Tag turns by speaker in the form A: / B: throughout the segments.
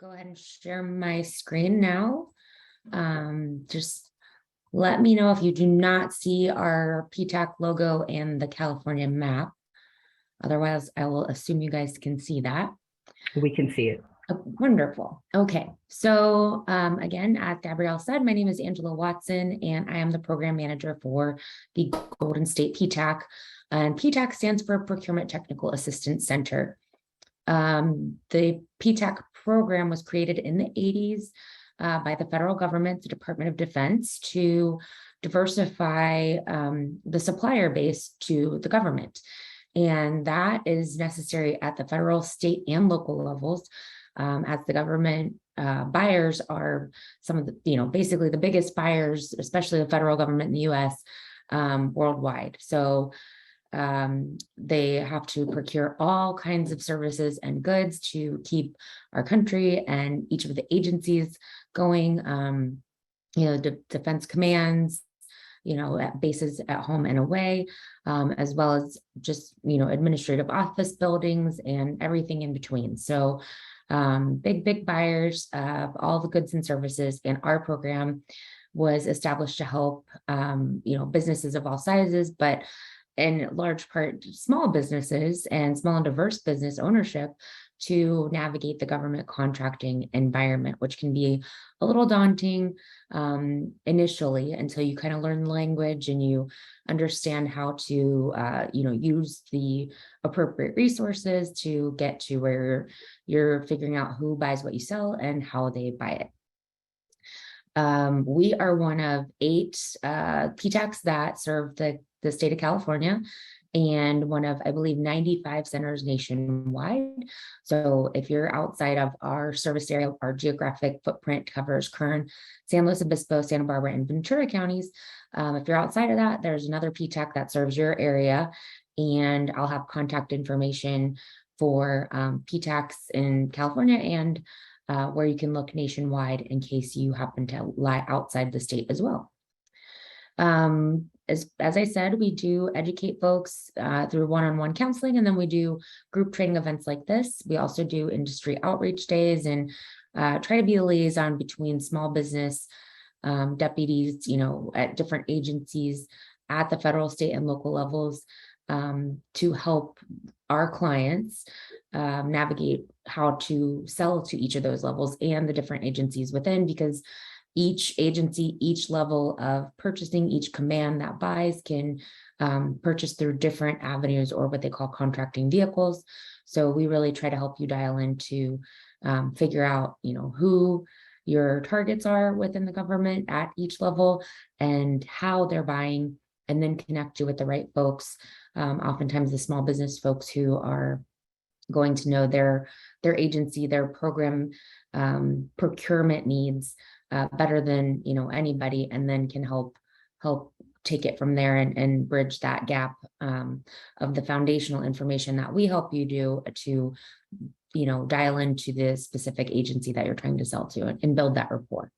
A: go ahead and share my screen now. Just let me know if you do not see our PTAC logo and the California map. Otherwise, I will assume you guys can see that.
B: We can see it.
A: Oh, wonderful. Okay. So again, as Gabrielle said, my name is Angela Watson, and I am the program manager for the Golden State PTAC. And PTAC stands for Procurement Technical Assistance Center. The PTAC program was created in the 80s by the federal government, the Department of Defense, to diversify the supplier base to the government. And that is necessary at the federal, state, and local levels, as the government buyers are some of the, basically the biggest buyers, especially the federal government in the US worldwide. So they have to procure all kinds of services and goods to keep our country and each of the agencies going, defense commands, at bases at home and away, as well as just, administrative office buildings and everything in between. So big buyers of all the goods and services, and our program was established to help, businesses of all sizes, but in large part, small businesses and small and diverse business ownership to navigate the government contracting environment, which can be a little daunting initially until you kind of learn the language and you understand how to, use the appropriate resources to get to where you're figuring out who buys what you sell and how they buy it. We are one of 8 PTACs that serve the state of California, and one of, I believe, 95 centers nationwide. So if you're outside of our service area, our geographic footprint covers Kern, San Luis Obispo, Santa Barbara, and Ventura counties. If you're outside of that, there's another PTAC that serves your area, and I'll have contact information for PTACs in California and where you can look nationwide in case you happen to lie outside the state as well. As I said, we do educate folks through one-on-one counseling, and then we do group training events like this. We also do industry outreach days and try to be a liaison between small business deputies, at different agencies at the federal, state, and local levels to help our clients navigate how to sell to each of those levels and the different agencies within, because each agency, each level of purchasing, each command that buys can purchase through different avenues or what they call contracting vehicles. So we really try to help you dial in to figure out, who your targets are within the government at each level and how they're buying, and then connect you with the right folks. Oftentimes the small business folks who are going to know their agency, their program procurement needs better than anybody, and then can help take it from there and bridge that gap of the foundational information that we help you do to dial into the specific agency that you're trying to sell to and build that rapport.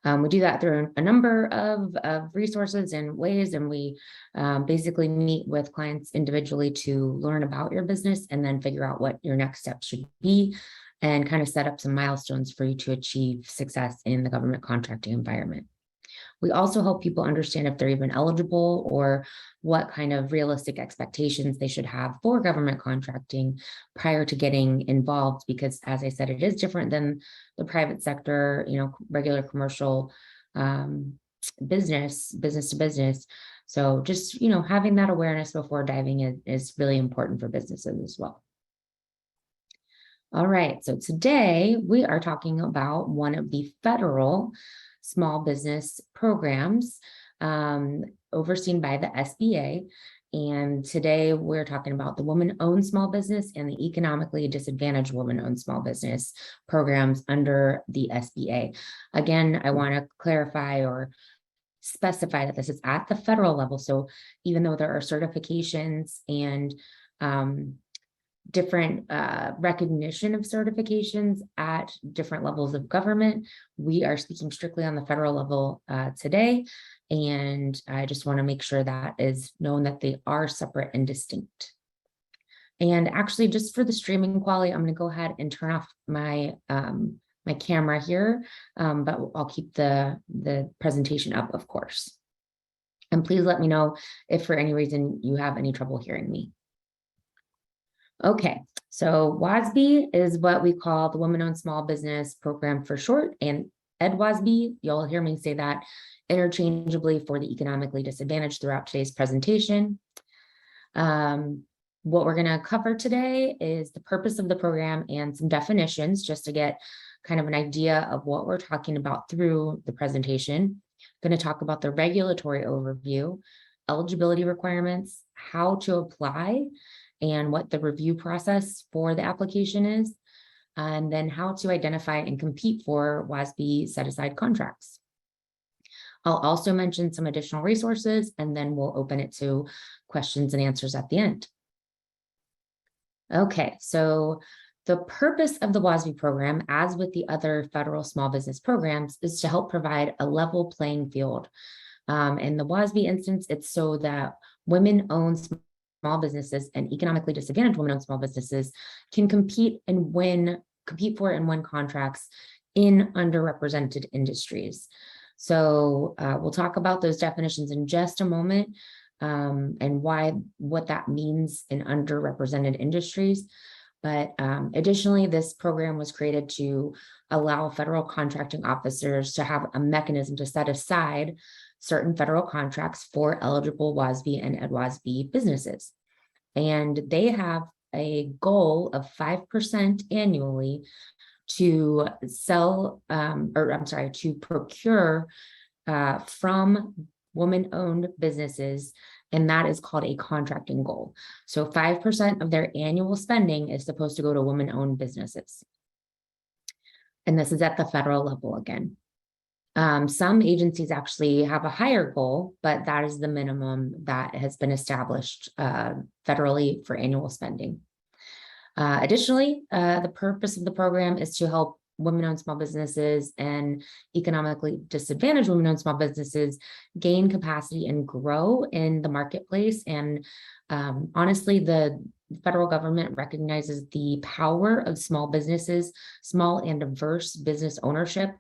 A: We do that through a number of resources and ways, and we basically meet with clients individually to learn about your business and then figure out what your next steps should be, and kind of set up some milestones for you to achieve success in the government contracting environment. We also help people understand if they're even eligible or what kind of realistic expectations they should have for government contracting prior to getting involved, because as I said, it is different than the private sector, regular commercial business to business. So just, having that awareness before diving in is really important for businesses as well. All right, so today we are talking about one of the federal small business programs overseen by the SBA. And today we're talking about the woman-owned small business and the economically disadvantaged woman-owned small business programs under the SBA. Again, I want to clarify or specify that this is at the federal level. So even though there are certifications and different recognition of certifications at different levels of government, we are speaking strictly on the federal level today. And I just want to make sure that is known, that they are separate and distinct. And actually, just for the streaming quality, I'm going to go ahead and turn off my my camera here, but I'll keep the presentation up, of course. And please let me know if for any reason you have any trouble hearing me. Okay, so WOSB is what we call the Women-Owned Small Business Program for short, and EdWOSB, you'll hear me say that interchangeably for the economically disadvantaged throughout today's presentation. What we're going to cover today is the purpose of the program and some definitions, just to get kind of an idea of what we're talking about through the presentation. I'm going to talk about the regulatory overview, eligibility requirements, how to apply, and what the review process for the application is, and then how to identify and compete for WOSB set-aside contracts. I'll also mention some additional resources, and then we'll open it to questions and answers at the end. Okay, so the purpose of the WOSB program, as with the other federal small business programs, is to help provide a level playing field. In the WOSB instance, it's so that women-owned small businesses and economically disadvantaged women-owned small businesses can compete for and win contracts in underrepresented industries. So we'll talk about those definitions in just a moment, and what that means in underrepresented industries. But additionally, this program was created to allow federal contracting officers to have a mechanism to set aside certain federal contracts for eligible WOSB and EdWOSB businesses. And they have a goal of 5% annually to to procure from women-owned businesses, and that is called a contracting goal. So 5% of their annual spending is supposed to go to women-owned businesses. And this is at the federal level again. Some agencies actually have a higher goal, but that is the minimum that has been established federally for annual spending. Additionally, the purpose of the program is to help women-owned small businesses and economically disadvantaged women-owned small businesses gain capacity and grow in the marketplace. And honestly, the federal government recognizes the power of small businesses, small and diverse business ownership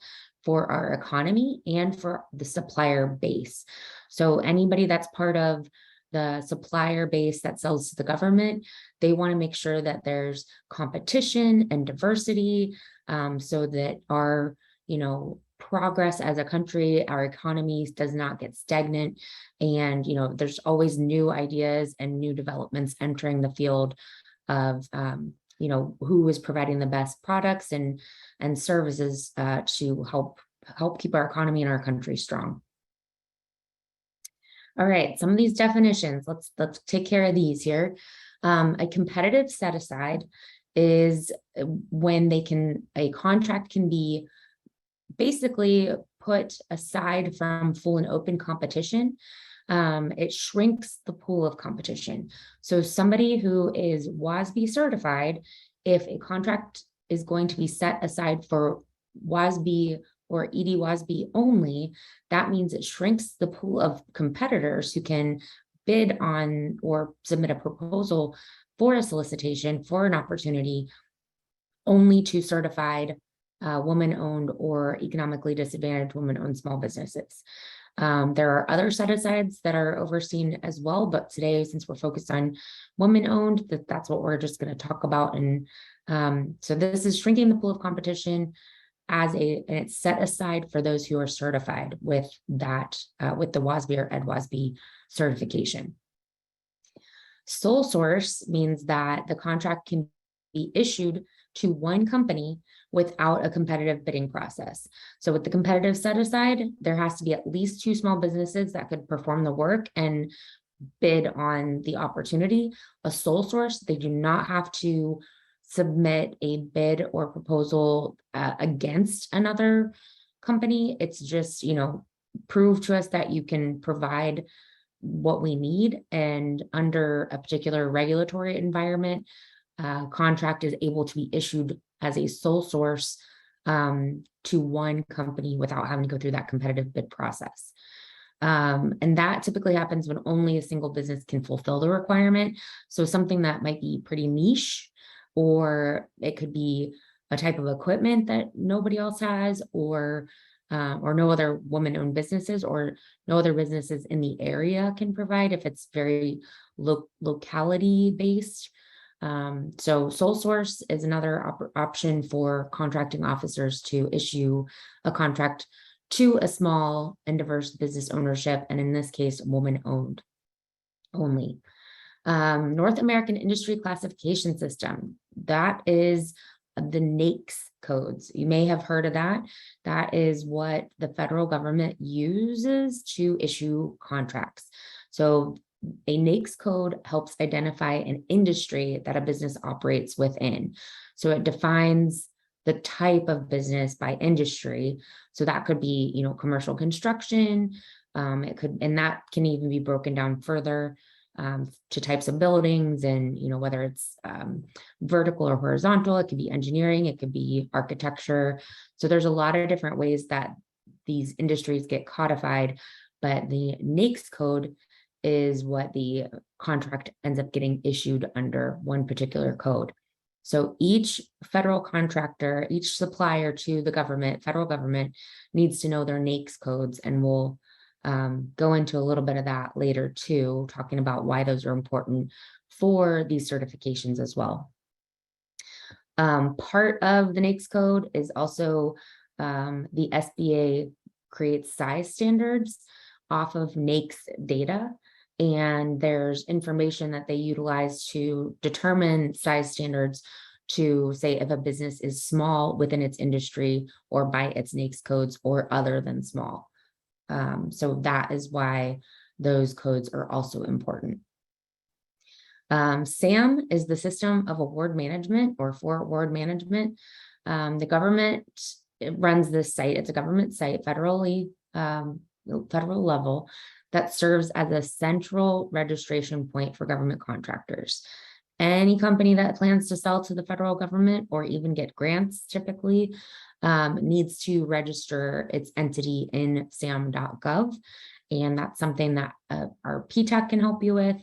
A: for our economy and for the supplier base. So anybody that's part of the supplier base that sells to the government, they want to make sure that there's competition and diversity, so that our, progress as a country, our economy does not get stagnant. And, there's always new ideas and new developments entering the field of, who is providing the best products and services to help keep our economy and our country strong. All right, some of these definitions, let's take care of these here. A competitive set aside is when a contract can be basically put aside from full and open competition. It shrinks the pool of competition. So somebody who is WOSB certified, if a contract is going to be set aside for WOSB or ED-WOSB only, that means it shrinks the pool of competitors who can bid on or submit a proposal for a solicitation for an opportunity only to certified woman-owned or economically disadvantaged woman-owned small businesses. There are other set-asides that are overseen as well, but today, since we're focused on women-owned, that's what we're just going to talk about. And so this is shrinking the pool of competition and it's set aside for those who are certified with that, with the WOSB or EdWOSB certification. Sole source means that the contract can be issued to one company without a competitive bidding process. So with the competitive set aside, there has to be at least 2 small businesses that could perform the work and bid on the opportunity. A sole source, they do not have to submit a bid or proposal against another company. It's just, prove to us that you can provide what we need, and under a particular regulatory environment, contract is able to be issued as a sole source to one company without having to go through that competitive bid process. And that typically happens when only a single business can fulfill the requirement. So something that might be pretty niche, or it could be a type of equipment that nobody else has, or no other woman-owned businesses or no other businesses in the area can provide if it's very locality based. So sole source is another option for contracting officers to issue a contract to a small and diverse business ownership, and in this case, woman-owned only. North American Industry Classification System, that is the NAICS codes. You may have heard of that. That is what the federal government uses to issue contracts. So a NAICS code helps identify an industry that a business operates within. So it defines the type of business by industry. So that could be, commercial construction. It could, and that can even be broken down further to types of buildings, and whether it's vertical or horizontal. It could be engineering, it could be architecture. So there's a lot of different ways that these industries get codified, but the NAICS code is what the contract ends up getting issued under, one particular code. So each federal contractor, each supplier to the government, federal government, needs to know their NAICS codes, and we'll go into a little bit of that later too, talking about why those are important for these certifications as well. Part of the NAICS code is also the SBA creates size standards off of NAICS data, and there's information that they utilize to determine size standards to say if a business is small within its industry or by its NAICS codes or other than small. So that is why those codes are also important. SAM is the System of Award Management, or for award management. The government runs this site. It's a government site, federal level, that serves as a central registration point for government contractors. Any company that plans to sell to the federal government or even get grants typically needs to register its entity in sam.gov. And that's something that our PTAC can help you with.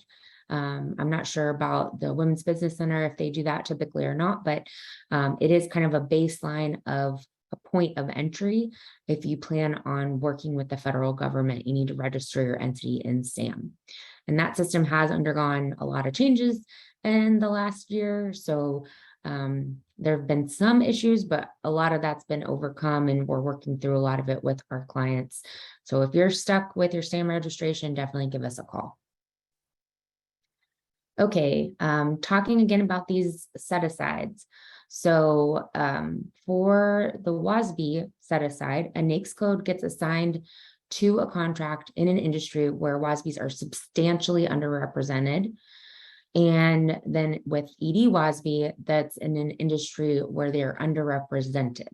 A: I'm not sure about the Women's Business Center, if they do that typically or not, but it is kind of a baseline of a point of entry. If you plan on working with the federal government, you need to register your entity in SAM. And that system has undergone a lot of changes in the last year. So there have been some issues, but a lot of that's been overcome, and we're working through a lot of it with our clients. So if you're stuck with your SAM registration, definitely give us a call. Okay, talking again about these set-asides. So for the WOSB set-aside, a NAICS code gets assigned to a contract in an industry where WOSBs are substantially underrepresented. And then with ED-WOSB, that's in an industry where they're underrepresented.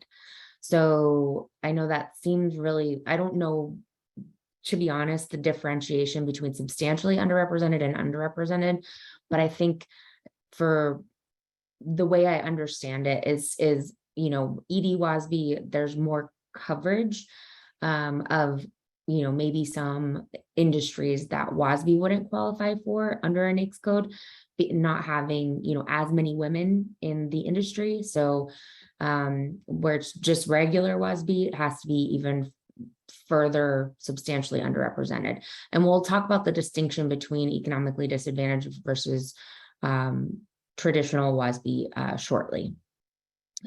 A: So I know that seems really, I don't know, to be honest, the differentiation between substantially underrepresented and underrepresented, but I think for the way I understand it is ED-WOSB, there's more coverage of maybe some industries that WOSB wouldn't qualify for under a NAICS code, not having as many women in the industry. So where it's just regular WOSB, it has to be even further substantially underrepresented. And we'll talk about the distinction between economically disadvantaged versus traditional WOSB shortly.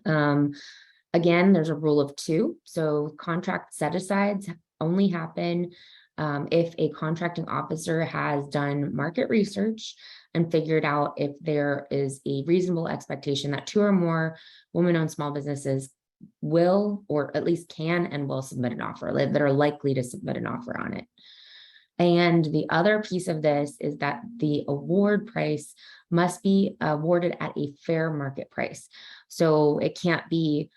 A: Again, there's a rule of two. So contract set-asides only happen if a contracting officer has done market research and figured out if there is a reasonable expectation that two or more women-owned small businesses will, or at least can and will, submit an offer, that are likely to submit an offer on it. And the other piece of this is that the award price must be awarded at a fair market price. So it can't be,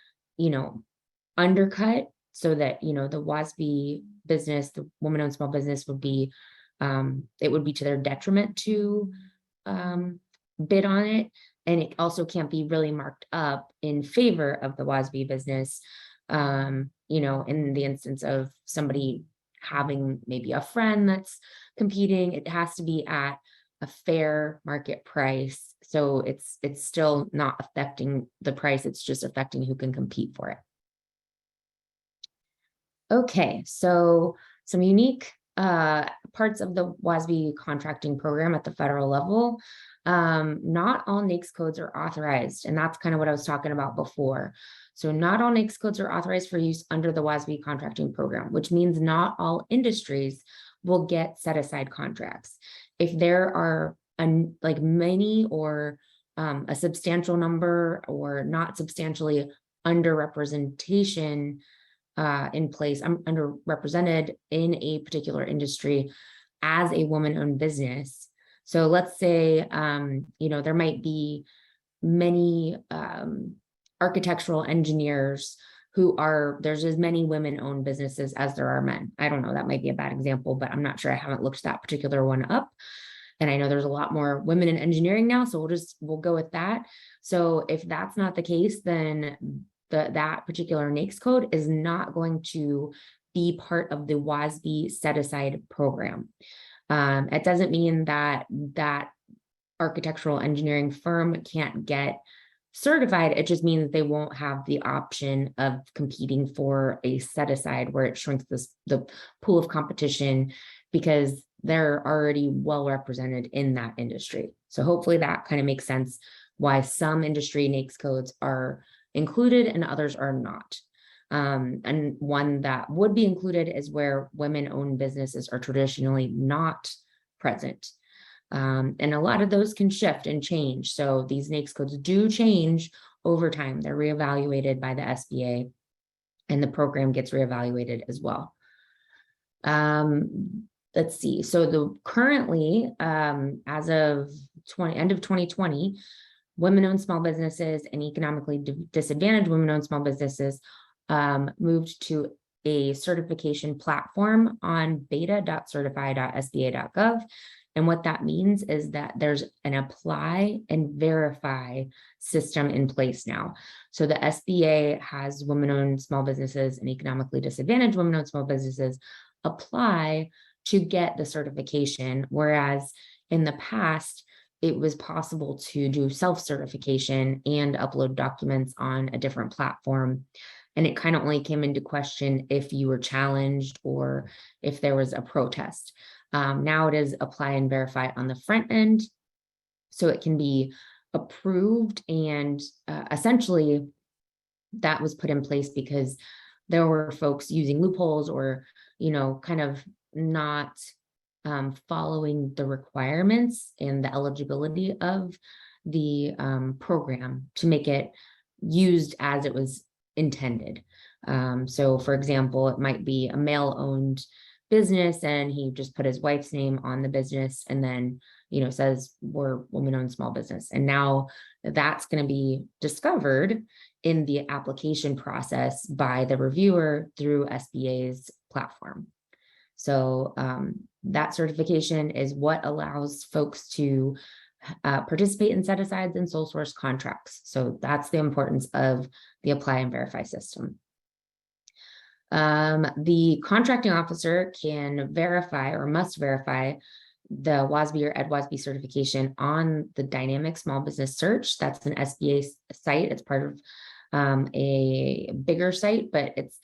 A: undercut, so that, the WOSB business, the woman-owned small business would be, it would be to their detriment to bid on it. And it also can't be really marked up in favor of the WOSB business, in the instance of somebody having maybe a friend that's competing. It has to be at a fair market price. So it's still not affecting the price. It's just affecting who can compete for it. Okay, so some unique parts of the WOSB contracting program at the federal level. Not all NAICS codes are authorized, and that's kind of what I was talking about before. So not all NAICS codes are authorized for use under the WOSB contracting program, which means not all industries will get set-aside contracts. If there are like many or a substantial number or not substantially underrepresentation in place, I'm underrepresented in a particular industry as a woman-owned business. So let's say, there might be many architectural engineers who there's as many women-owned businesses as there are men. I don't know, that might be a bad example, but I'm not sure. I haven't looked that particular one up. And I know there's a lot more women in engineering now, so we'll go with that. So if that's not the case, then that particular NAICS code is not going to be part of the WOSB set-aside program. It doesn't mean that architectural engineering firm can't get certified. It just means they won't have the option of competing for a set-aside where it shrinks the pool of competition because they're already well represented in that industry. So hopefully that kind of makes sense why some industry NAICS codes are included and others are not. And one that would be included is where women-owned businesses are traditionally not present. And a lot of those can shift and change. So these NAICS codes do change over time. They're reevaluated by the SBA, and the program gets reevaluated as well. Let's see. So currently, as of end of 2020, women-owned small businesses and economically disadvantaged women-owned small businesses moved to a certification platform on beta.certify.SBA.gov. And what that means is that there's an apply and verify system in place now. So the SBA has women-owned small businesses and economically disadvantaged women-owned small businesses apply to get the certification, whereas in the past, it was possible to do self-certification and upload documents on a different platform. And it kind of only came into question if you were challenged or if there was a protest. Now it is apply and verify on the front end. So it can be approved, and essentially that was put in place because there were folks using loopholes or, kind of not following the requirements and the eligibility of the program to make it used as it was intended. So for example, it might be a male-owned business and he just put his wife's name on the business and then, says we're women-owned small business. And now that's going to be discovered in the application process by the reviewer through SBA's platform. So that certification is what allows folks to participate in set-asides and sole source contracts. So that's the importance of the apply and verify system. The contracting officer can verify or must verify the WOSB or EdWOSB certification on the dynamic small business search. That's an SBA site. It's part of a bigger site, but it's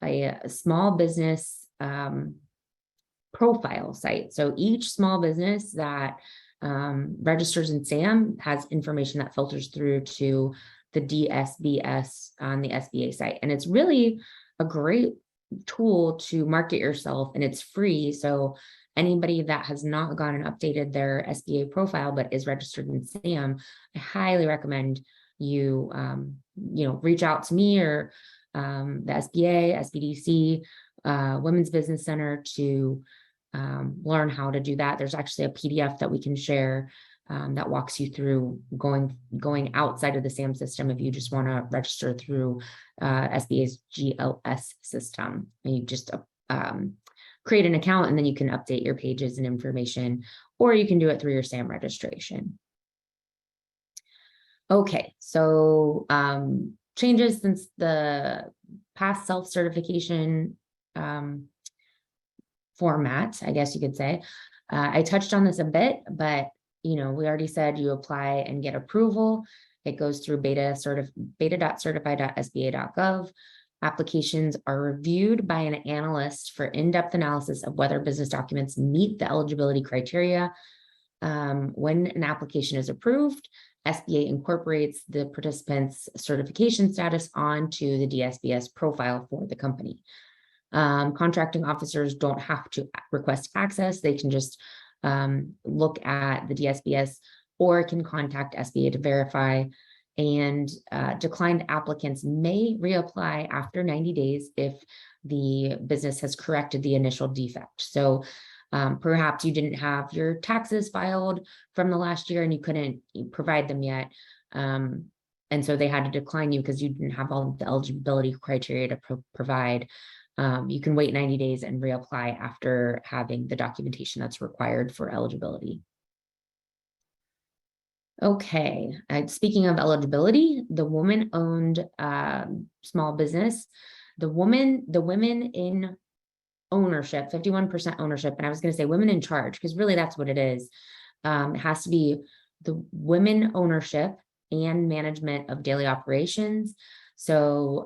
A: a small business profile site. So each small business that registers in SAM has information that filters through to the DSBS on the SBA site. And it's really a great tool to market yourself, and it's free. So anybody that has not gone and updated their SBA profile but is registered in SAM, I highly recommend you reach out to me or the SBA, SBDC, Women's Business Center to learn how to do that. There's actually a PDF that we can share that walks you through going outside of the SAM system if you just want to register through SBA's GLS system. And you just create an account and then you can update your pages and information, or you can do it through your SAM registration. Okay, so changes since the past self-certification format, I guess you could say. I touched on this a bit, but we already said you apply and get approval. It goes through beta.certify.SBA.gov. Applications are reviewed by an analyst for in-depth analysis of whether business documents meet the eligibility criteria. When an application is approved, SBA incorporates the participant's certification status onto the DSBS profile for the company. Contracting officers don't have to request access. They can just look at the DSBS or can contact SBA to verify. And declined applicants may reapply after 90 days if the business has corrected the initial defect. So perhaps you didn't have your taxes filed from the last year and you couldn't provide them yet. And so they had to decline you because you didn't have all the eligibility criteria to provide. You can wait 90 days and reapply after having the documentation that's required for eligibility. Okay, speaking of eligibility, the woman-owned small business, the women in ownership, 51% ownership, and I was going to say women in charge, because really that's what it is. It has to be the women ownership and management of daily operations. So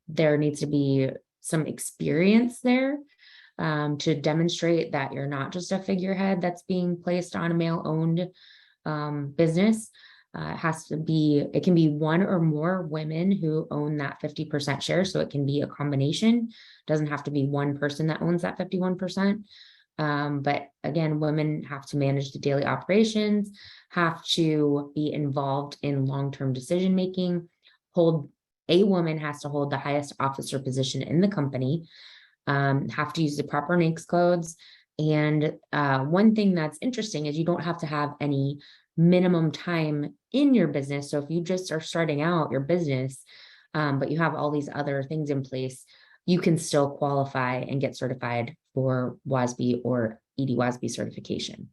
A: there needs to be some experience there to demonstrate that you're not just a figurehead that's being placed on a male-owned business. It can be one or more women who own that 50% share. So it can be a combination. It doesn't have to be one person that owns that 51%. But again, women have to manage the daily operations, have to be involved in long-term decision-making, a woman has to hold the highest officer position in the company, have to use the proper NAICS codes. And one thing that's interesting is you don't have to have any minimum time in your business. So if you just are starting out your business, but you have all these other things in place, you can still qualify and get certified for WOSB or ED-WOSB certification.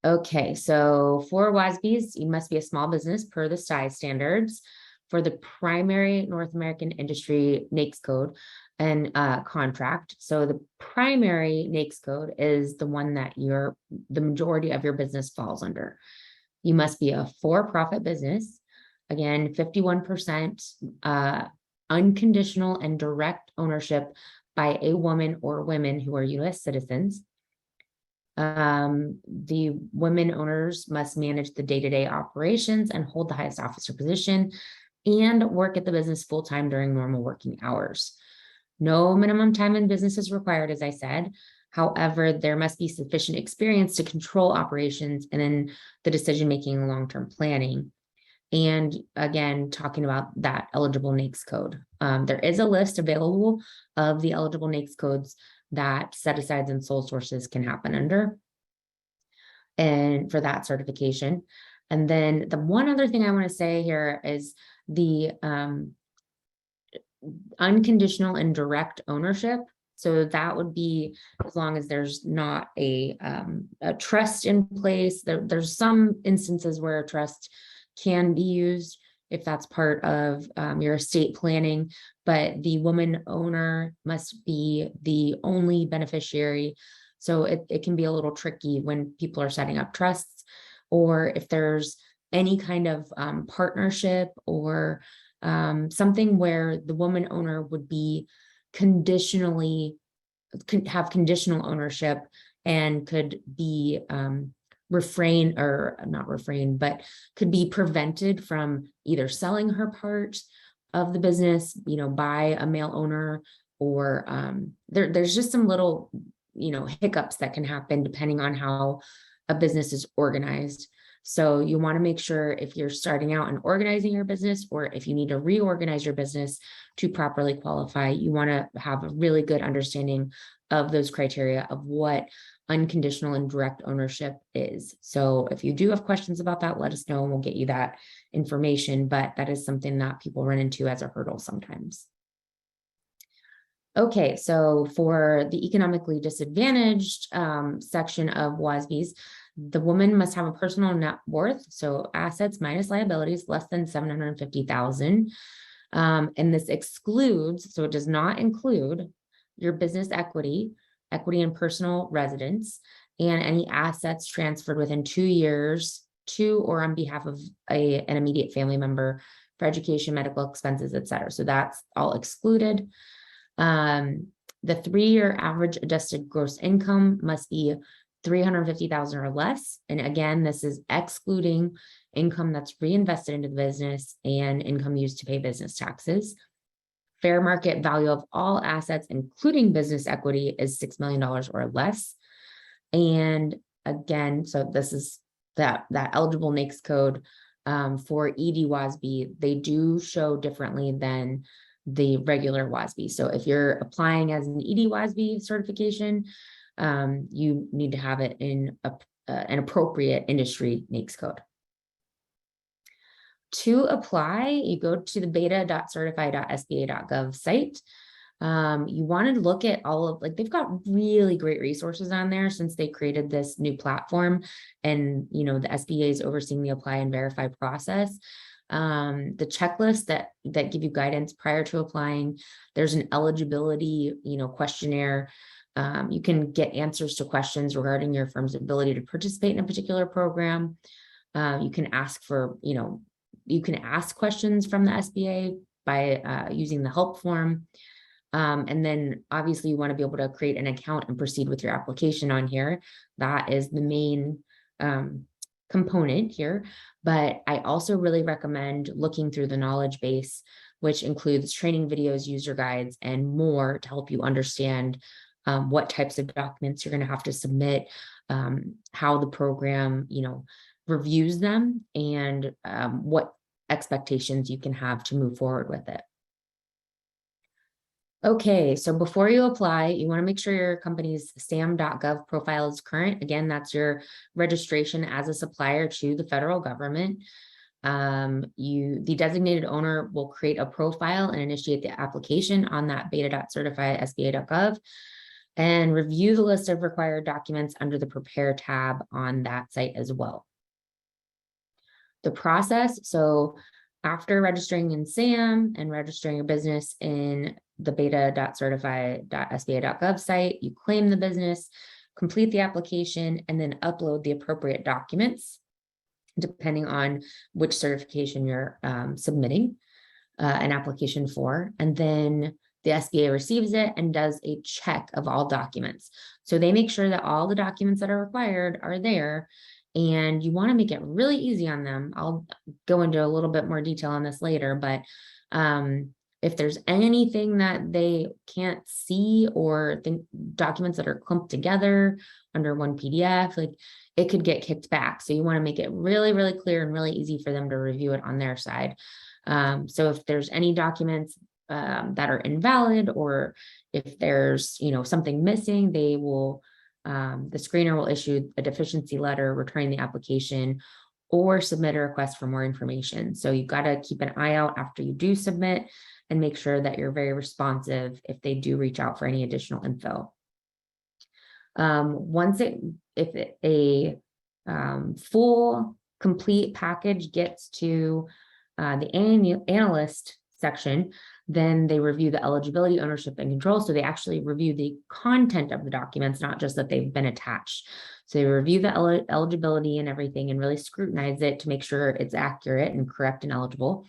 A: Okay, so for WOSBs, you must be a small business per the size standards for the primary North American industry NAICS code and contract. So the primary NAICS code is the one that the majority of your business falls under. You must be a for-profit business. Again, 51% unconditional and direct ownership by a woman or women who are U.S. citizens. The women owners must manage the day-to-day operations and hold the highest officer position and work at the business full-time during normal working hours. No minimum time in business is required, as I said. However, there must be sufficient experience to control operations and then the decision-making and long-term planning. And again, talking about that eligible NAICS code. There is a list available of the eligible NAICS codes that set-asides and sole sources can happen under and for that certification. And then the one other thing I want to say here is the unconditional and direct ownership. So that would be as long as there's not a trust in place. There's some instances where a trust can be used if that's part of your estate planning, but the woman owner must be the only beneficiary. So it can be a little tricky when people are setting up trusts, or if there's any kind of partnership or something where the woman owner would be have conditional ownership and could be could be prevented from either selling her part of the business, by a male owner, or there's just some little, hiccups that can happen depending on how a business is organized. So you want to make sure if you're starting out and organizing your business, or if you need to reorganize your business to properly qualify, you want to have a really good understanding of those criteria of what unconditional and direct ownership is. So if you do have questions about that, let us know and we'll get you that information, but that is something that people run into as a hurdle sometimes. Okay, so for the economically disadvantaged section of WOSBs, the woman must have a personal net worth, so assets minus liabilities less than $750,000. And this excludes, so it does not include your business equity, equity in personal residence, and any assets transferred within 2 years to or on behalf of an immediate family member for education, medical expenses, et cetera. So that's all excluded. The 3-year average adjusted gross income must be 350,000 or less. And again, this is excluding income that's reinvested into the business and income used to pay business taxes. Fair market value of all assets, including business equity, is $6 million or less. And again, so this is that eligible NAICS code for ED-WOSB. They do show differently than the regular WOSB. So if you're applying as an ED-WOSB certification, you need to have it in an appropriate industry NAICS code. To apply, you go to the beta.certify.SBA.gov site. You want to look at all of, like, they've got really great resources on there since they created this new platform, and the SBA is overseeing the apply and verify process. The checklist that give you guidance prior to applying. There's an eligibility, questionnaire. You can get answers to questions regarding your firm's ability to participate in a particular program. You can ask for, you can ask questions from the SBA by using the help form. And then obviously you want to be able to create an account and proceed with your application on here. That is the main component here. But I also really recommend looking through the knowledge base, which includes training videos, user guides, and more to help you understand what types of documents you're going to have to submit, how the program, reviews them, and what expectations you can have to move forward with it. Okay, so before you apply, you want to make sure your company's SAM.gov profile is current. Again, that's your registration as a supplier to the federal government. The designated owner will create a profile and initiate the application on that beta.certify.SBA.gov and review the list of required documents under the Prepare tab on that site as well. The process, so after registering in SAM and registering your business in the beta.certify.SBA.gov site, you claim the business, complete the application, and then upload the appropriate documents, depending on which certification you're submitting an application for. And then the SBA receives it and does a check of all documents. So they make sure that all the documents that are required are there. And you want to make it really easy on them. I'll go into a little bit more detail on this later, but if there's anything that they can't see or think documents that are clumped together under one PDF, like, it could get kicked back. So you want to make it really, really clear and really easy for them to review it on their side. So if there's any documents that are invalid, or if there's, something missing, they will the screener will issue a deficiency letter, returning the application, or submit a request for more information. So you've got to keep an eye out after you do submit and make sure that you're very responsive if they do reach out for any additional info. If a full complete package gets to the analyst section, then they review the eligibility, ownership, and control. So they actually review the content of the documents, not just that they've been attached. So they review the eligibility and everything and really scrutinize it to make sure it's accurate and correct and eligible.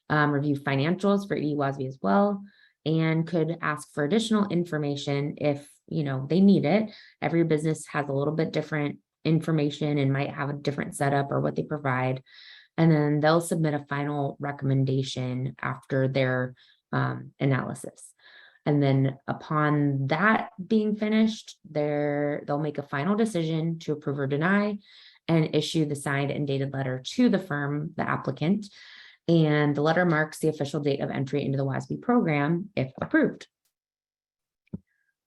A: Review financials for ED-WOSB as well, and could ask for additional information if they need it. Every business has a little bit different information and might have a different setup or what they provide. And then they'll submit a final recommendation after their analysis. And then upon that being finished, they'll make a final decision to approve or deny and issue the signed and dated letter to the firm, the applicant. And the letter marks the official date of entry into the WOSB program if approved.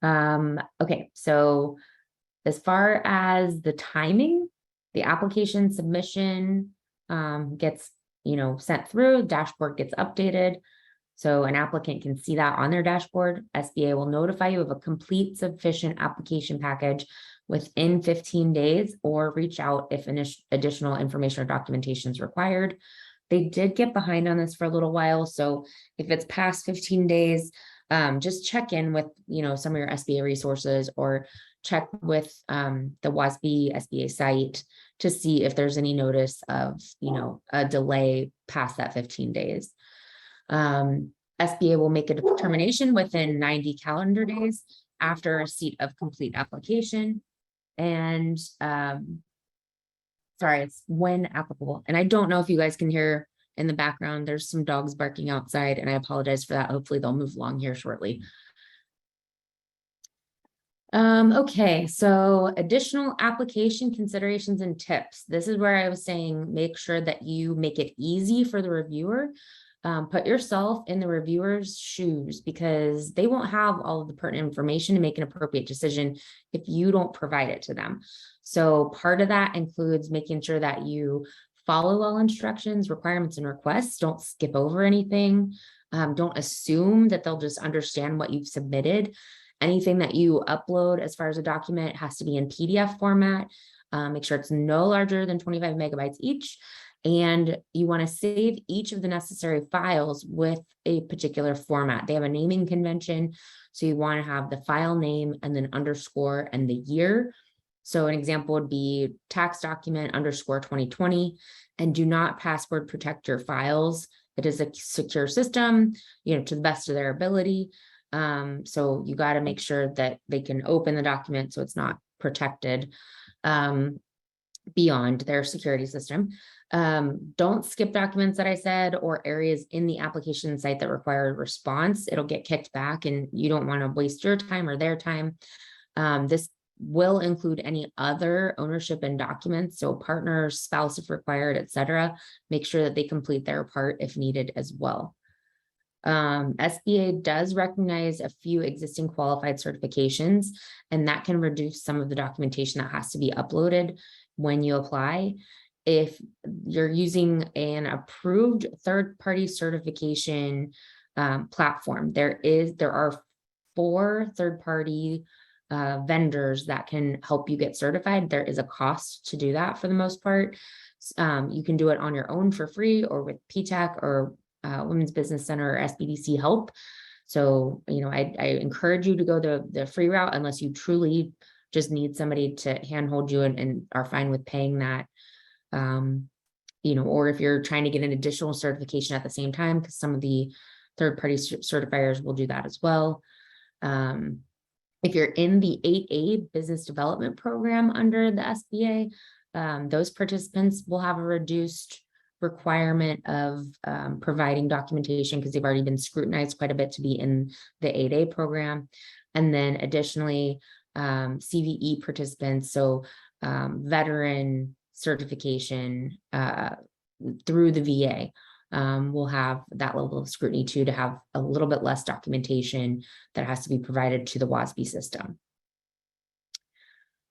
A: Okay, so as far as the timing, the application submission gets sent through, dashboard gets updated. So an applicant can see that on their dashboard. SBA will notify you of a complete sufficient application package within 15 days, or reach out if additional information or documentation is required. They did get behind on this for a little while. So if it's past 15 days, just check in with, some of your SBA resources, or check with the WOSB SBA site to see if there's any notice of, a delay past that 15 days. SBA will make a determination within 90 calendar days after receipt of complete application. And sorry, it's when applicable. And I don't know if you guys can hear in the background, there's some dogs barking outside, and I apologize for that. Hopefully they'll move along here shortly. Okay, so additional application considerations and tips. This is where I was saying, make sure that you make it easy for the reviewer. Put yourself in the reviewer's shoes, because they won't have all of the pertinent information to make an appropriate decision if you don't provide it to them. So part of that includes making sure that you follow all instructions, requirements, and requests. Don't skip over anything. Don't assume that they'll just understand what you've submitted. Anything that you upload as far as a document has to be in PDF format. Make sure it's no larger than 25 megabytes each. And you want to save each of the necessary files with a particular format. They have a naming convention. So you want to have the file name and then underscore and the year. So an example would be tax document underscore 2020, and do not password protect your files. It is a secure system, to the best of their ability. So you got to make sure that they can open the document so it's not protected beyond their security system. Don't skip documents that I said, or areas in the application site that require a response. It'll get kicked back, and you don't want to waste your time or their time. This will include any other ownership and documents, so partners, spouse if required, etc. Make sure that they complete their part if needed as well. SBA does recognize a few existing qualified certifications, and that can reduce some of the documentation that has to be uploaded when you apply. If you're using an approved third-party certification platform, there are 4 third-party vendors that can help you get certified. There is a cost to do that for the most part. You can do it on your own for free, or with PTAC or Women's Business Center or SBDC help. So, I encourage you to go the free route unless you truly just need somebody to handhold you and are fine with paying that. Or if you're trying to get an additional certification at the same time, because some of the third-party certifiers will do that as well. If you're in the 8A business development program under the SBA, those participants will have a reduced requirement of providing documentation, because they've already been scrutinized quite a bit to be in the 8A program. And then additionally, CVE participants, so veteran certification through the VA will have that level of scrutiny too, to have a little bit less documentation that has to be provided to the WOSB system.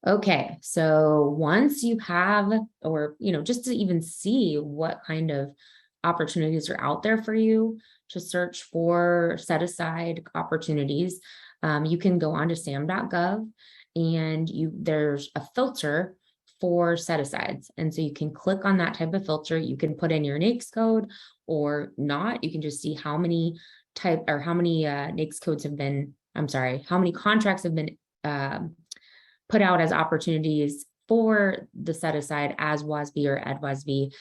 A: Okay, so once you have, or, just to even see what kind of opportunities are out there for you to search for set-aside opportunities, you can go on to SAM.gov, and there's a filter for set-asides. And so you can click on that type of filter. You can put in your NAICS code or not. You can just see how many NAICS codes have been, how many contracts have been put out as opportunities for the set-aside as WOSB or EdWOSB.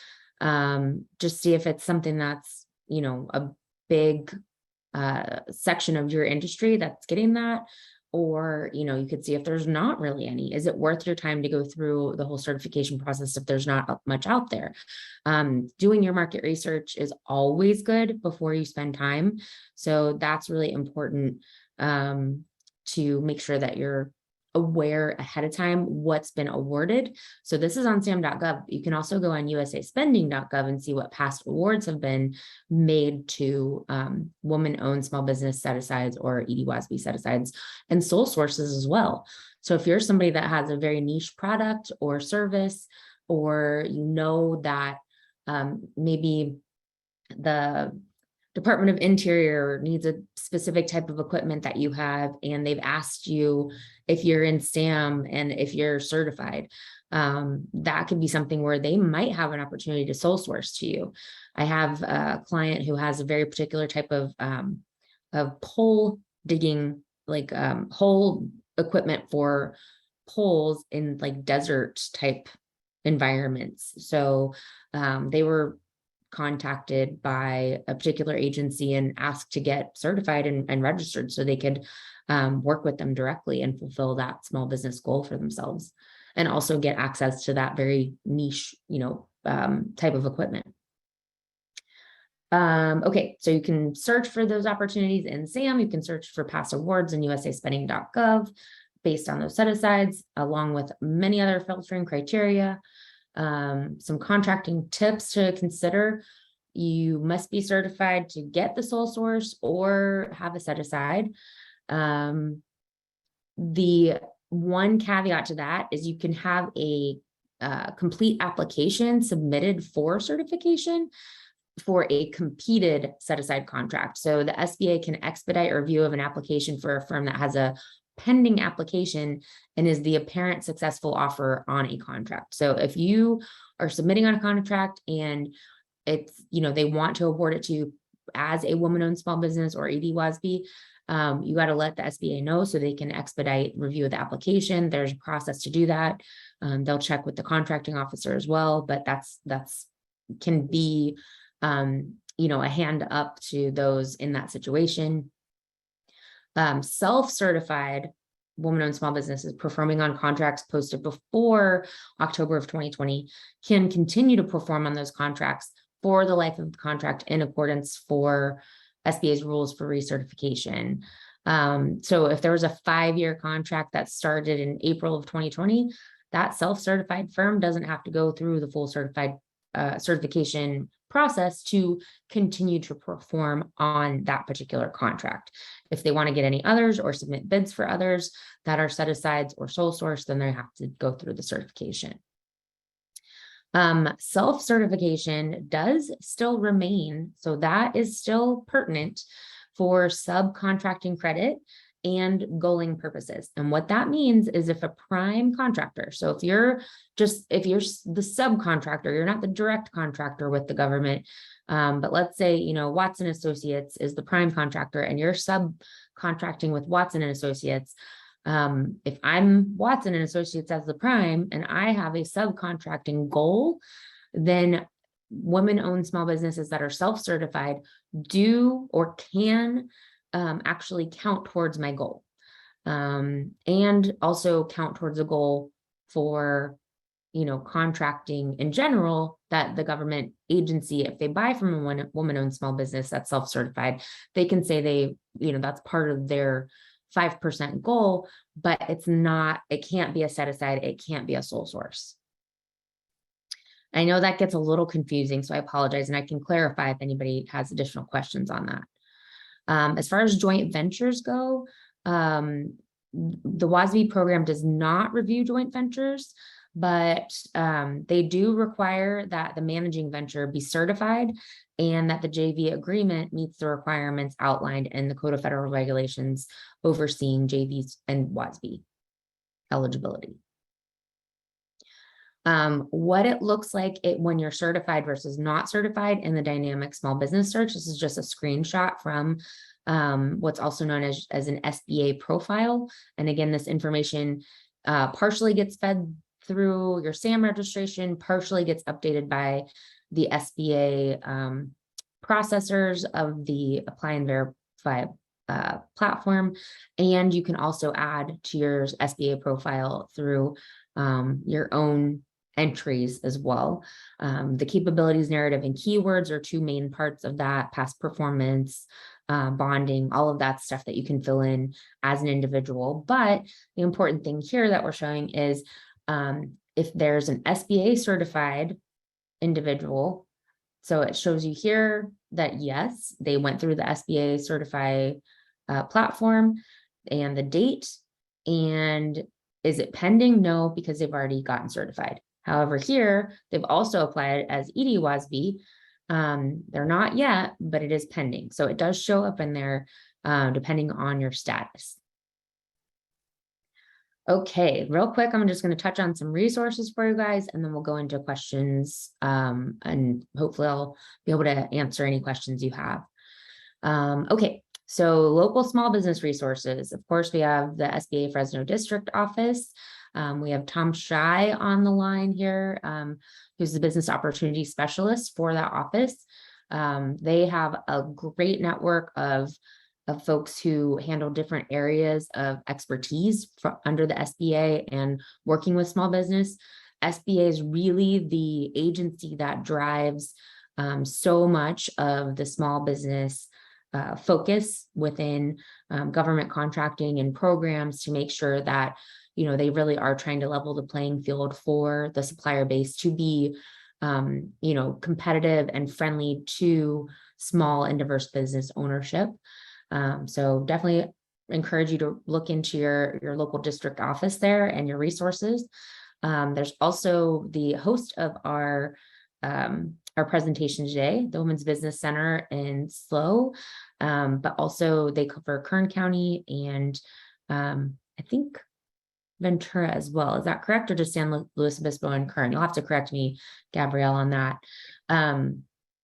A: Just see if it's something that's, a big section of your industry that's getting that. Or, you could see if there's not really any. Is it worth your time to go through the whole certification process if there's not much out there? Doing your market research is always good before you spend time. So that's really important to make sure that you're aware ahead of time what's been awarded. So this is on SAM.gov. You can also go on usaspending.gov and see what past awards have been made to woman-owned small business set-asides or EDWOSB set-asides, and sole sources as well. So if you're somebody that has a very niche product or service, or that maybe the Department of Interior needs a specific type of equipment that you have, and they've asked you if you're in SAM and if you're certified, that could be something where they might have an opportunity to sole source to you. I have a client who has a very particular type of pole digging like hole equipment for poles in like desert type environments. So they were contacted by a particular agency and asked to get certified and registered so they could work with them directly and fulfill that small business goal for themselves, and also get access to that very niche, type of equipment. Okay, so you can search for those opportunities in SAM. You can search for past awards in usaspending.gov based on those set-asides, along with many other filtering criteria. Some contracting tips to consider. You must be certified to get the sole source or have a set-aside. The one caveat to that is you can have a complete application submitted for certification for a competed set-aside contract. So the SBA can expedite review of an application for a firm that has a pending application and is the apparent successful offer on a contract. So if you are submitting on a contract and it's, they want to award it to you as a woman-owned small business or AD-WOSB, you got to let the SBA know so they can expedite review of the application. There's a process to do that. They'll check with the contracting officer as well, but that's can be a hand up to those in that situation. Self-certified woman-owned small businesses performing on contracts posted before October of 2020 can continue to perform on those contracts for the life of the contract in accordance for SBA's rules for recertification. So if there was a 5-year contract that started in April of 2020, that self-certified firm doesn't have to go through the full certification process to continue to perform on that particular contract. If they want to get any others or submit bids for others that are set-asides or sole source, then they have to go through the certification. Self-certification does still remain, so that is still pertinent for subcontracting credit and goaling purposes. And what that means is if a prime contractor, so if you're the subcontractor, you're not the direct contractor with the government, but let's say, Watson Associates is the prime contractor and you're subcontracting with Watson and Associates. If I'm Watson and Associates as the prime and I have a subcontracting goal, then women-owned small businesses that are self-certified do or can actually count towards my goal, and also count towards a goal for, contracting in general that the government agency, if they buy from a woman-owned small business that's self-certified, they can say that's part of their 5% goal, but it can't be a set aside. It can't be a sole source. I know that gets a little confusing, so I apologize. And I can clarify if anybody has additional questions on that. As far as joint ventures go, the WOSB program does not review joint ventures, but they do require that the managing venture be certified and that the JV agreement meets the requirements outlined in the Code of Federal Regulations overseeing JVs and WOSB eligibility. What it looks like when you're certified versus not certified in the dynamic small business search. This is just a screenshot from what's also known as an SBA profile. And again, this information partially gets fed through your SAM registration, partially gets updated by the SBA processors of the Apply and Verify platform. And you can also add to your SBA profile through your own entries as well. The capabilities narrative and keywords are two main parts of that: past performance, bonding, all of that stuff that you can fill in as an individual. But the important thing here that we're showing is if there's an SBA certified individual, so it shows you here that yes, they went through the SBA certify platform and the date. And is it pending? No, because they've already gotten certified. However, here, they've also applied as ED-WOSB. They're not yet, but it is pending. So it does show up in there depending on your status. Okay, real quick, I'm just going to touch on some resources for you guys, and then we'll go into questions, and hopefully I'll be able to answer any questions you have. Okay, So local small business resources, of course, we have the SBA Fresno District Office. We have Tom Shy on the line here, who's the business opportunity specialist for that office. They have a great network of folks who handle different areas of expertise under the SBA and working with small business. SBA is really the agency that drives so much of the small business focus within government contracting and programs to make sure that, you know, they really are trying to level the playing field for the supplier base to be, you know, competitive and friendly to small and diverse business ownership. So definitely encourage you to look into your local district office there and your resources. There's also the host of our presentation today, the Women's Business Center in SLO, but also they cover Kern County and I think Ventura as well. Is that correct? Or just San Luis Obispo and Kern? You'll have to correct me, Gabrielle, on that.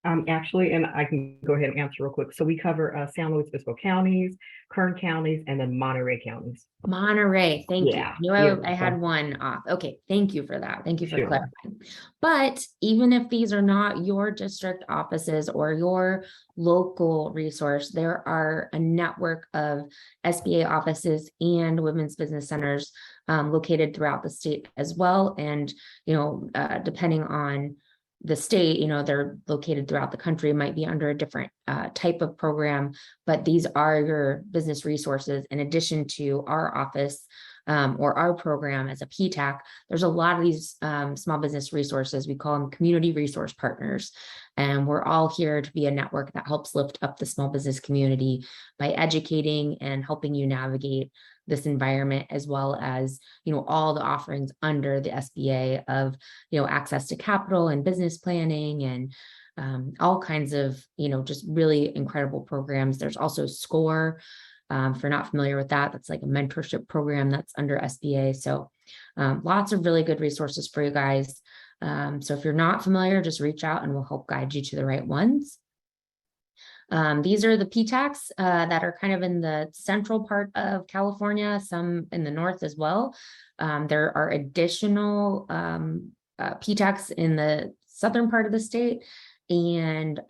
B: Actually, and I can go ahead and answer real quick. So we cover San Luis Obispo counties, Kern counties, and then Monterey counties.
A: Monterey, thank you. I had
B: so
A: one off. Okay, thank you for that. Thank you for
B: Sure.
A: clarifying. But even if these are not your district offices or your local resource, there are a network of SBA offices and women's business centers located throughout the state as well. And, you know, depending on the state, you know, they're located throughout the country, might be under a different type of program, but these are your business resources in addition to our office or our program as a PTAC. There's a lot of these small business resources. We call them community resource partners. And we're all here to be a network that helps lift up the small business community by educating and helping you navigate this environment, as well as, you know, all the offerings under the SBA of, you know, access to capital and business planning and all kinds of, you know, just really incredible programs. There's also SCORE. If you're not familiar with that, that's like a mentorship program that's under SBA. So lots of really good resources for you guys. So if you're not familiar, just reach out and we'll help guide you to the right ones. These are the PTACs that are kind of in the central part of California, some in the north as well. There are additional PTACs in the southern part of the state and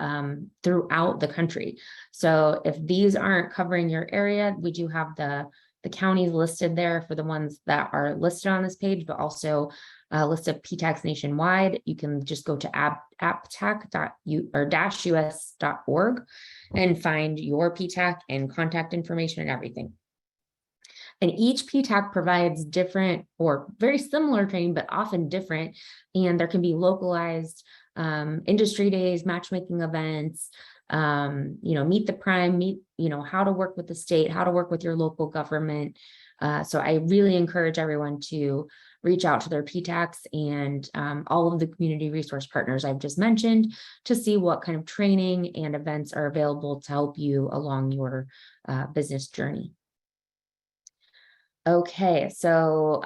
A: throughout the country. So if these aren't covering your area, we do have the counties listed there for the ones that are listed on this page, but also a list of PTACs nationwide. You can just go to apptac.us.org and find your PTAC and contact information and everything. And each PTAC provides different or very similar training, but often different. And there can be localized industry days, matchmaking events, you know, meet the prime, you know, how to work with the state, how to work with your local government. So I really encourage everyone to reach out to their PTACs and all of the community resource partners I've just mentioned to see what kind of training and events are available to help you along your business journey. Okay, so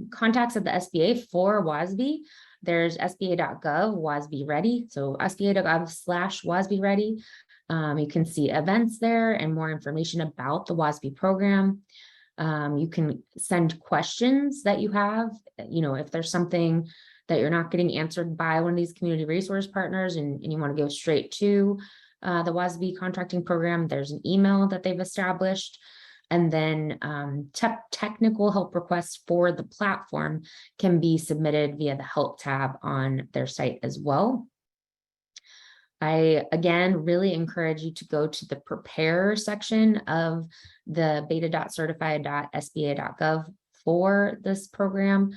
A: contacts at the SBA for WOSB. There's SBA.gov, WOSB ready. So SBA.gov/WOSB ready. You can see events there and more information about the WOSB program. You can send questions that you have, you know, if there's something that you're not getting answered by one of these community resource partners and you want to go straight to the WOSB contracting program, there's an email that they've established. And then technical help requests for the platform can be submitted via the help tab on their site as well. I, again, really encourage you to go to the prepare section of the beta.certify.SBA.gov for this program.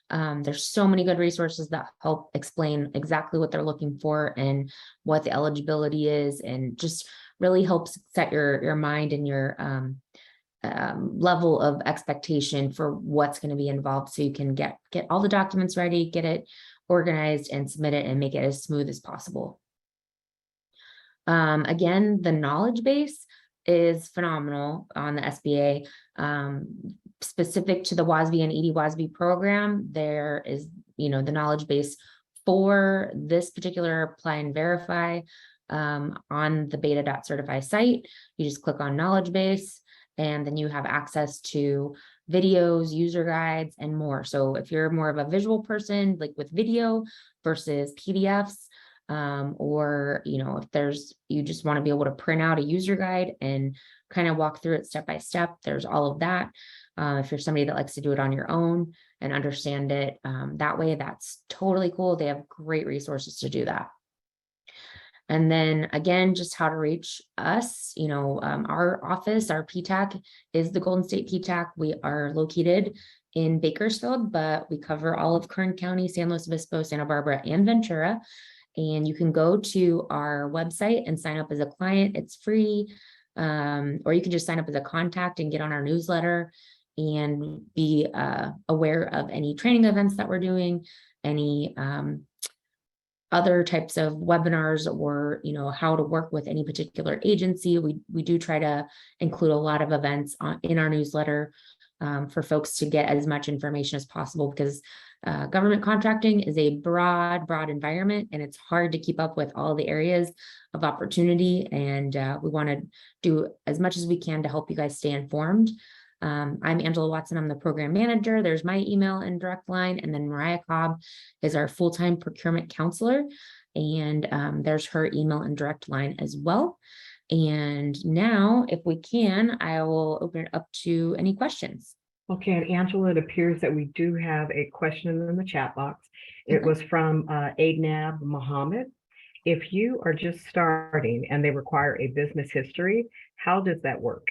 A: There's so many good resources that help explain exactly what they're looking for and what the eligibility is, and just really helps set your mind and your level of expectation for what's going to be involved, so you can get all the documents ready, get it organized and submit it and make it as smooth as possible. Again, the knowledge base is phenomenal on the SBA. Specific to the WOSB and ED-WOSB program, there is, you know, the knowledge base for this particular apply and verify on the beta.certify site. You just click on knowledge base, and then you have access to videos, user guides, and more. So if you're more of a visual person, like with video versus PDFs, or if you just want to be able to print out a user guide and kind of walk through it step by step, there's all of that. If you're somebody that likes to do it on your own and understand it that way, that's totally cool. They have great resources to do that. And then again, just how to reach us, our office, our PTAC is the Golden State PTAC. We are located in Bakersfield, but we cover all of Kern County, San Luis Obispo, Santa Barbara, and Ventura. And you can go to our website and sign up as a client. It's free. Or you can just sign up as a contact and get on our newsletter and be aware of any training events that we're doing, any other types of webinars, or how to work with any particular agency. We do try to include a lot of events in our newsletter for folks to get as much information as possible, because government contracting is a broad environment, and it's hard to keep up with all the areas of opportunity. And we want to do as much as we can to help you guys stay informed. I'm Angela Watson. I'm the program manager. There's my email and direct line. And then Mariah Cobb is our full-time procurement counselor. And there's her email and direct line as well. And now, if we can, I will open it up to any questions.
B: Okay, and Angela, it appears that we do have a question in the chat box. It was from Adnab Mohammed. If you are just starting and they require a business history, how does that work?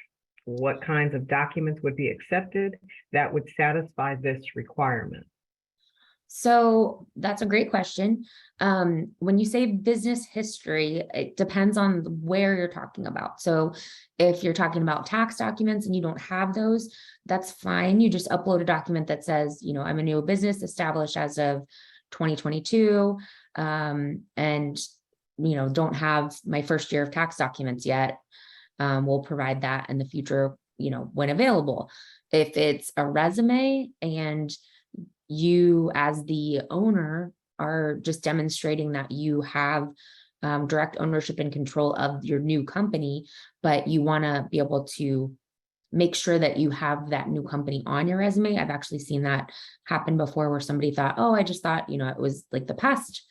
B: What kinds of documents would be accepted that would satisfy this requirement?
A: So that's a great question. When you say business history, it depends on where you're talking about. So if you're talking about tax documents and you don't have those, that's fine. You just upload a document that says, I'm a new business established as of 2022, and don't have my first year of tax documents yet. We'll provide that in the future, when available. If it's a resume and you as the owner are just demonstrating that you have direct ownership and control of your new company, but you want to be able to make sure that you have that new company on your resume. I've actually seen that happen before, where somebody thought, oh, I just thought, it was like the past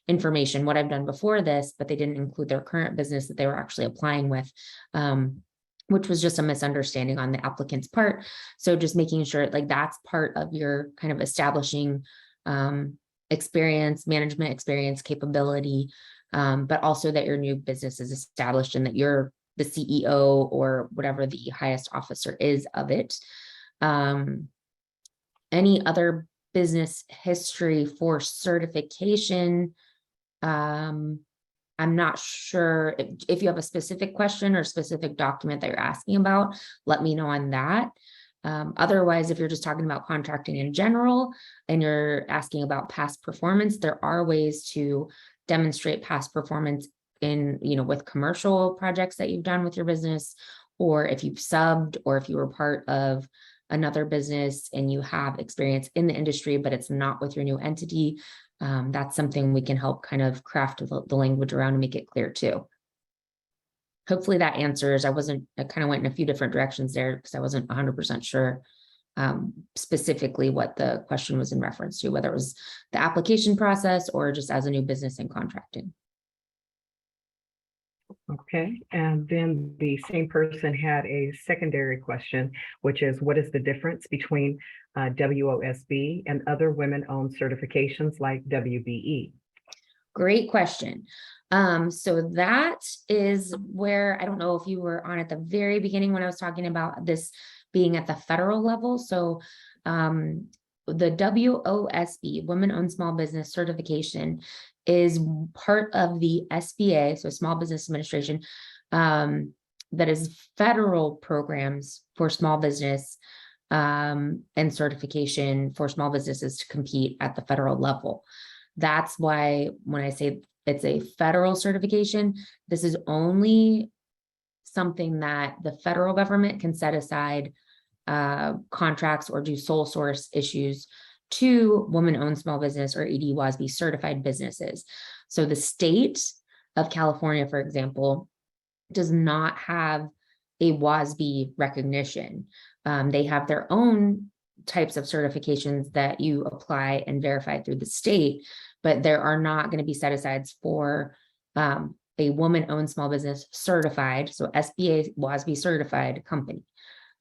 A: information, what I've done before this, but they didn't include their current business that they were actually applying with, which was just a misunderstanding on the applicant's part. So just making sure that's part of your kind of establishing experience, management experience, capability, but also that your new business is established and that you're the CEO or whatever the highest officer is of it. Any other business history for certification? I'm not sure if you have a specific question or specific document that you're asking about, let me know on that. Otherwise, if you're just talking about contracting in general and you're asking about past performance, there are ways to demonstrate past performance in, with commercial projects that you've done with your business, or if you've subbed, or if you were part of another business and you have experience in the industry, but it's not with your new entity. That's something we can help kind of craft the language around and make it clear too. Hopefully that answers. I kind of went in a few different directions there because I wasn't 100% sure specifically what the question was in reference to, whether it was the application process or just as a new business and contracting.
B: Okay, and then the same person had a secondary question, which is, what is the difference between WOSB and other women-owned certifications like WBE?
A: Great question. So that is where, I don't know if you were on at the very beginning when I was talking about this being at the federal level. So the WOSB, Women-Owned Small Business Certification, is part of the SBA, so Small Business Administration, that is federal programs for small business and certification for small businesses to compete at the federal level. That's why when I say it's a federal certification, this is only something that the federal government can set aside contracts or do sole source issues to women-owned small business or ED-WOSB certified businesses. So the state of California, for example, does not have a WOSB recognition. They have their own types of certifications that you apply and verify through the state, but there are not going to be set-asides for a woman-owned small business certified, so SBA WOSB certified company.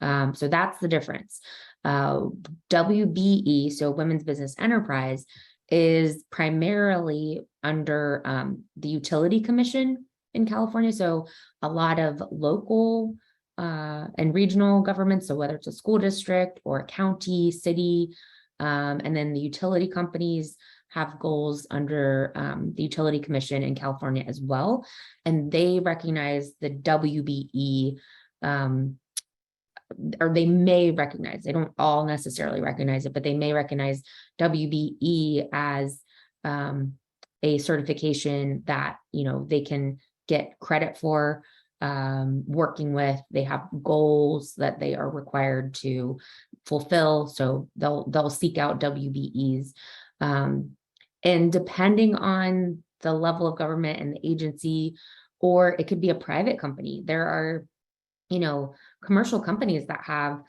A: So that's the difference. WBE, so Women's Business Enterprise, is primarily under the Utility Commission in California. So a lot of local and regional governments, so whether it's a school district or a county, city, and then the utility companies have goals under the Utility Commission in California as well. And they recognize the WBE, or they may recognize, they don't all necessarily recognize it, but they may recognize WBE as a certification that, you know, they can get credit for working with. They have goals that they are required to fulfill. So they'll seek out WBEs. And depending on the level of government and the agency, or it could be a private company. There are, you know, commercial companies that have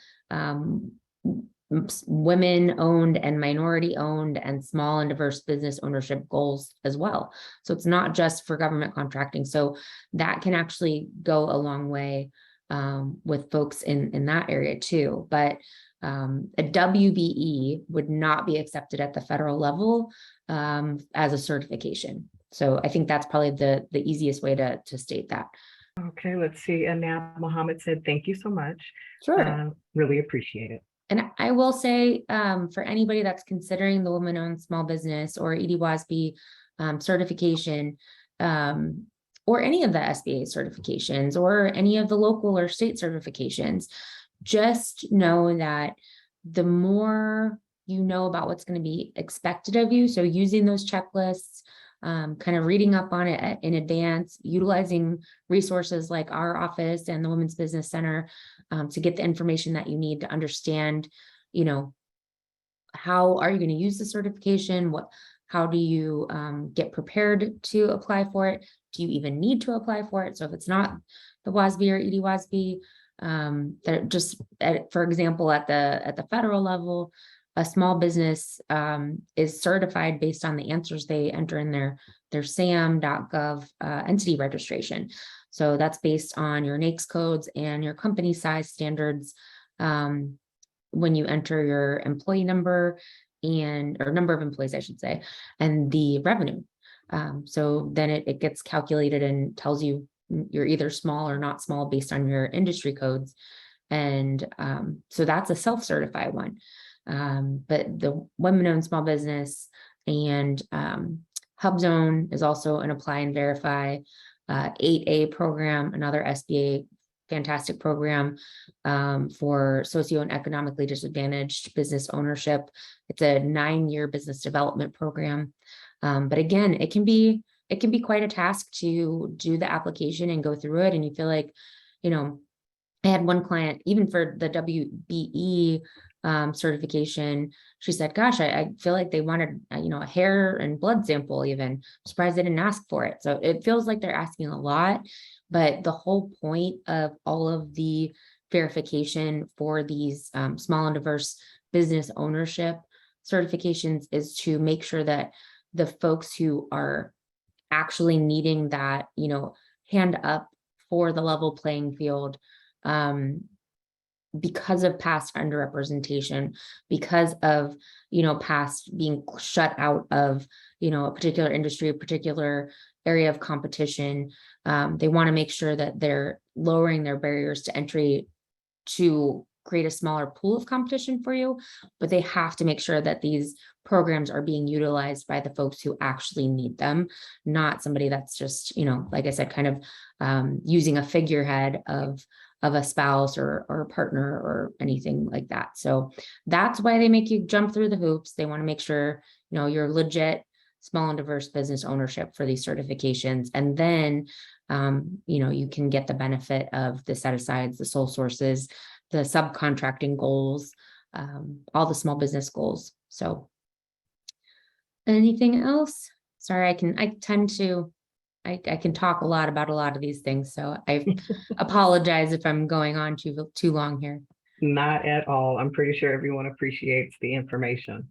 A: women-owned and minority-owned and small and diverse business ownership goals as well. So it's not just for government contracting. So that can actually go a long way with folks in that area too. But a WBE would not be accepted at the federal level as a certification. So I think that's probably the easiest way to state that.
B: Okay, let's see. And now Mohammed said, thank you so much.
A: Sure.
B: Really appreciate it.
A: And I will say, for anybody that's considering the woman-owned small business or EDWOSB certification, or any of the SBA certifications, or any of the local or state certifications, just know that the more you know about what's going to be expected of you, so using those checklists, kind of reading up on it in advance, utilizing resources like our office and the Women's Business Center to get the information that you need to understand, you know, how are you going to use the certification? How do you get prepared to apply for it? Do you even need to apply for it? So if it's not the WOSB or EDWOSB, that just, for example, at the federal level, a small business is certified based on the answers they enter in their SAM.gov entity registration. So that's based on your NAICS codes and your company size standards when you enter your employee number or number of employees, I should say, and the revenue. So then it gets calculated and tells you you're either small or not small based on your industry codes. And so that's a self-certified one. But the women-owned small business and HubZone is also an apply and verify 8A program, another SBA fantastic program for socio and economically disadvantaged business ownership. It's a 9-year business development program. But again, it can be quite a task to do the application and go through it. And you feel like, you know, I had one client, even for the WBE certification, she said, gosh, I feel like they wanted, you know, a hair and blood sample even. I'm surprised they didn't ask for it. So it feels like they're asking a lot, but the whole point of all of the verification for these small and diverse business ownership certifications is to make sure that the folks who are actually needing that, you know, hand up for the level playing field, because of past underrepresentation, because of, you know, past being shut out of, you know, a particular industry, a particular area of competition. They want to make sure that they're lowering their barriers to entry to create a smaller pool of competition for you, but they have to make sure that these programs are being utilized by the folks who actually need them, not somebody that's just, you know, like I said, kind of using a figurehead of a spouse or a partner or anything like that. So that's why they make you jump through the hoops. They want to make sure, you know, you're legit small and diverse business ownership for these certifications. And then, you know, you can get the benefit of the set-asides, the sole sources, the subcontracting goals, all the small business goals. So anything else? Sorry, I tend to I can talk a lot about a lot of these things, so I apologize if I'm going on too long here.
B: Not at all. I'm pretty sure everyone appreciates the information.